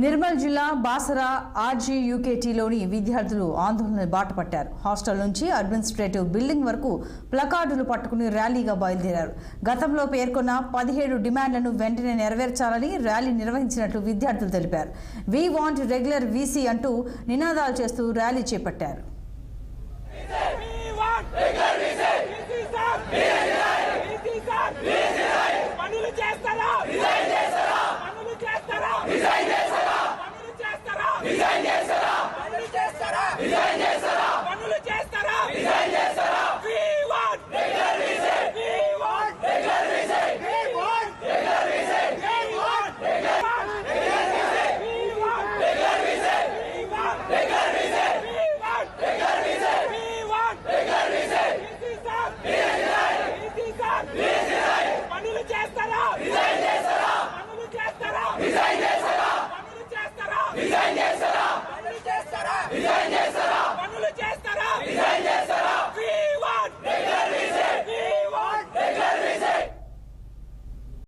నిర్మల్ జిల్లా బాసరా ఆర్జీయూకేటీలోని విద్యార్థులు ఆందోళన బాట పట్టారు. హాస్టల్ నుంచి అడ్మినిస్ట్రేటివ్ బిల్డింగ్ వరకు ప్లకార్డులు పట్టుకుని ర్యాలీగా బయలుదేరారు. గతంలో పేర్కొన్న 17 డిమాండ్లను వెంటనే నెరవేర్చాలని ర్యాలీ నిర్వహించినట్లు విద్యార్థులు తెలిపారు. వి వాంట్ రెగ్యులర్ వీసీ అంటూ నినాదాలు చేస్తూ ర్యాలీ చేపట్టారు.